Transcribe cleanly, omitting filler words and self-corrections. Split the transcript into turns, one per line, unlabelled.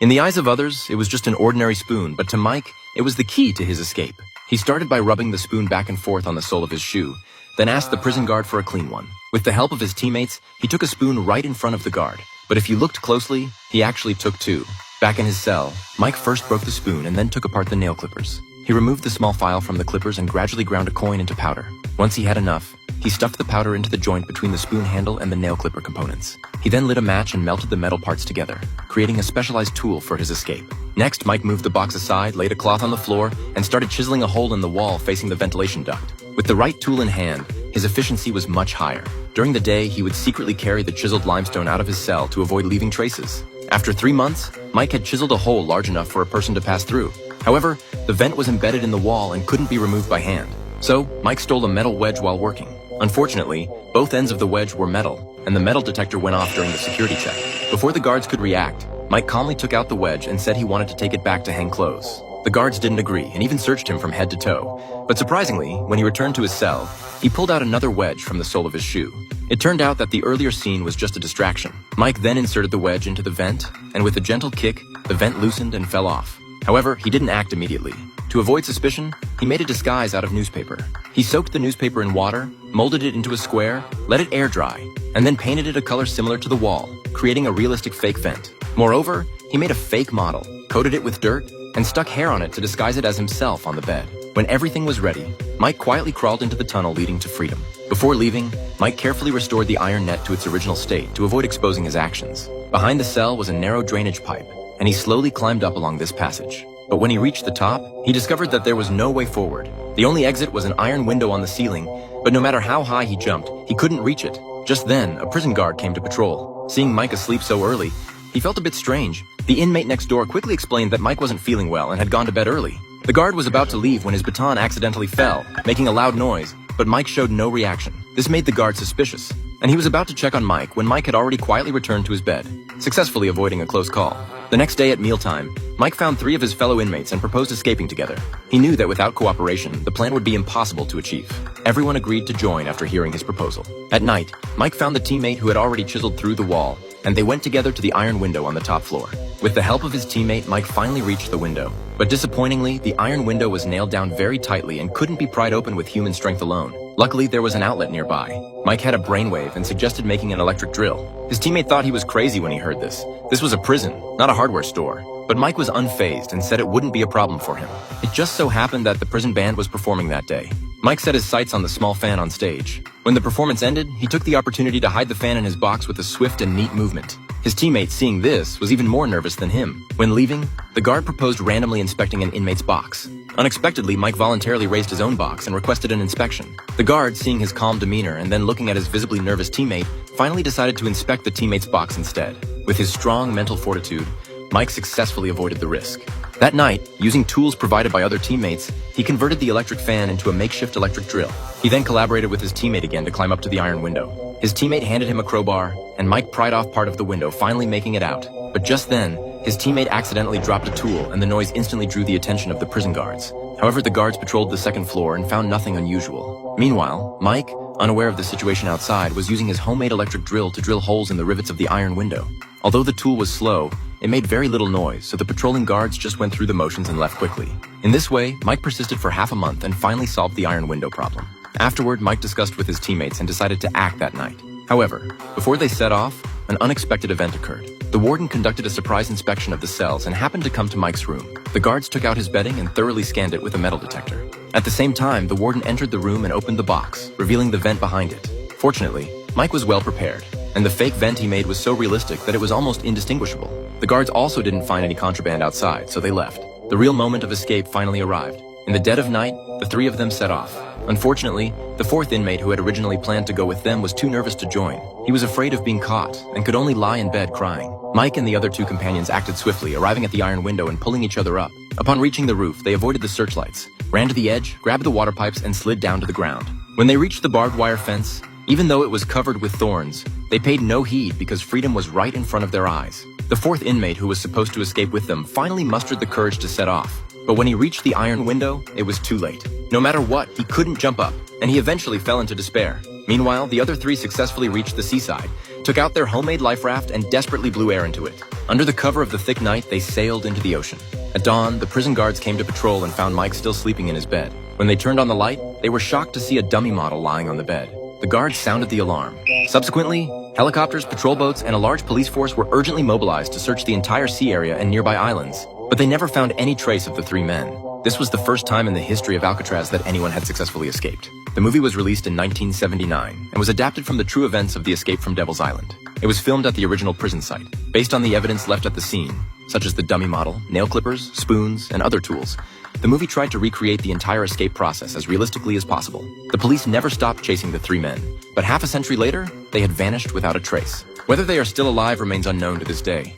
In the eyes of others, it was just an ordinary spoon, but to Mike, it was the key to his escape. He started by rubbing the spoon back and forth on the sole of his shoe, then asked the prison guard for a clean one. With the help of his teammates, he took a spoon right in front of the guard. But if you looked closely, he actually took two. Back in his cell, Mike first broke the spoon and then took apart the nail clippers. He removed the small file from the clippers and gradually ground a coin into powder. Once he had enough, he stuffed the powder into the joint between the spoon handle and the nail clipper components. He then lit a match and melted the metal parts together, creating a specialized tool for his escape. Next, Mike moved the box aside, laid a cloth on the floor, and started chiseling a hole in the wall facing the ventilation duct. With the right tool in hand, his efficiency was much higher. During the day, he would secretly carry the chiseled limestone out of his cell to avoid leaving traces. After 3 months, Mike had chiseled a hole large enough for a person to pass through. However, the vent was embedded in the wall and couldn't be removed by hand. So, Mike stole a metal wedge while working. Unfortunately, both ends of the wedge were metal, and the metal detector went off during the security check. Before the guards could react, Mike calmly took out the wedge and said he wanted to take it back to hang clothes. The guards didn't agree and even searched him from head to toe. But surprisingly, when he returned to his cell, he pulled out another wedge from the sole of his shoe. It turned out that the earlier scene was just a distraction. Mike then inserted the wedge into the vent, and with a gentle kick, the vent loosened and fell off. However, he didn't act immediately. To avoid suspicion, he made a disguise out of newspaper. He soaked the newspaper in water, molded it into a square, let it air dry, and then painted it a color similar to the wall, creating a realistic fake vent. Moreover, he made a fake model, coated it with dirt, and stuck hair on it to disguise it as himself on the bed. When everything was ready, Mike quietly crawled into the tunnel leading to freedom. Before leaving, Mike carefully restored the iron net to its original state to avoid exposing his actions. Behind the cell was a narrow drainage pipe, and he slowly climbed up along this passage. But when he reached the top, he discovered that there was no way forward. The only exit was an iron window on the ceiling, but no matter how high he jumped, he couldn't reach it. Just then, a prison guard came to patrol. Seeing Mike asleep so early, he felt a bit strange. The inmate next door quickly explained that Mike wasn't feeling well and had gone to bed early. The guard was about to leave when his baton accidentally fell, making a loud noise, but Mike showed no reaction. This made the guard suspicious, and he was about to check on Mike when Mike had already quietly returned to his bed, successfully avoiding a close call. The next day at mealtime, Mike found 3 of his fellow inmates and proposed escaping together. He knew that without cooperation, the plan would be impossible to achieve. Everyone agreed to join after hearing his proposal. At night, Mike found the teammate who had already chiseled through the wall, and they went together to the iron window on the top floor. With the help of his teammate, Mike finally reached the window. But disappointingly, the iron window was nailed down very tightly and couldn't be pried open with human strength alone. Luckily, there was an outlet nearby. Mike had a brainwave and suggested making an electric drill. His teammate thought he was crazy when he heard this. This was a prison, not a hardware store. But Mike was unfazed and said it wouldn't be a problem for him. It just so happened that the prison band was performing that day. Mike set his sights on the small fan on stage. When the performance ended, he took the opportunity to hide the fan in his box with a swift and neat movement. His teammate, seeing this, was even more nervous than him. When leaving, the guard proposed randomly inspecting an inmate's box. Unexpectedly, Mike voluntarily raised his own box and requested an inspection. The guard, seeing his calm demeanor and then looking at his visibly nervous teammate, finally decided to inspect the teammate's box instead. With his strong mental fortitude, Mike successfully avoided the risk. That night, using tools provided by other teammates, he converted the electric fan into a makeshift electric drill. He then collaborated with his teammate again to climb up to the iron window. His teammate handed him a crowbar, and Mike pried off part of the window, finally making it out. But just then, his teammate accidentally dropped a tool, and the noise instantly drew the attention of the prison guards. However, the guards patrolled the second floor and found nothing unusual. Meanwhile, Mike, unaware of the situation outside, was using his homemade electric drill to drill holes in the rivets of the iron window. Although the tool was slow, it made very little noise, so the patrolling guards just went through the motions and left quickly. In this way, Mike persisted for half a month and finally solved the iron window problem. Afterward, Mike discussed with his teammates and decided to act that night. However, before they set off, an unexpected event occurred. The warden conducted a surprise inspection of the cells and happened to come to Mike's room. The guards took out his bedding and thoroughly scanned it with a metal detector. At the same time, the warden entered the room and opened the box, revealing the vent behind it. Fortunately, Mike was well prepared, and the fake vent he made was so realistic that it was almost indistinguishable. The guards also didn't find any contraband outside, so they left. The real moment of escape finally arrived. In the dead of night, the 3 of them set off. Unfortunately, the 4th inmate who had originally planned to go with them was too nervous to join. He was afraid of being caught and could only lie in bed crying. Mike and the other 2 companions acted swiftly, arriving at the iron window and pulling each other up. Upon reaching the roof, they avoided the searchlights, ran to the edge, grabbed the water pipes, and slid down to the ground. When they reached the barbed wire fence, even though it was covered with thorns, they paid no heed because freedom was right in front of their eyes. The 4th inmate who was supposed to escape with them finally mustered the courage to set off. But when he reached the iron window, it was too late. No matter what, he couldn't jump up, and he eventually fell into despair. Meanwhile, the other 3 successfully reached the seaside, took out their homemade life raft, and desperately blew air into it. Under the cover of the thick night, they sailed into the ocean. At dawn, the prison guards came to patrol and found Mike still sleeping in his bed. When they turned on the light, they were shocked to see a dummy model lying on the bed. The guards sounded the alarm. Subsequently, helicopters, patrol boats, and a large police force were urgently mobilized to search the entire sea area and nearby islands. But they never found any trace of the three men. This was the first time in the history of Alcatraz that anyone had successfully escaped. The movie was released in 1979 and was adapted from the true events of the escape from Devil's Island. It was filmed at the original prison site, based on the evidence left at the scene, such as the dummy model, nail clippers, spoons, and other tools. The movie tried to recreate the entire escape process as realistically as possible. The police never stopped chasing the three men, but half a century later, they had vanished without a trace. Whether they are still alive remains unknown to this day.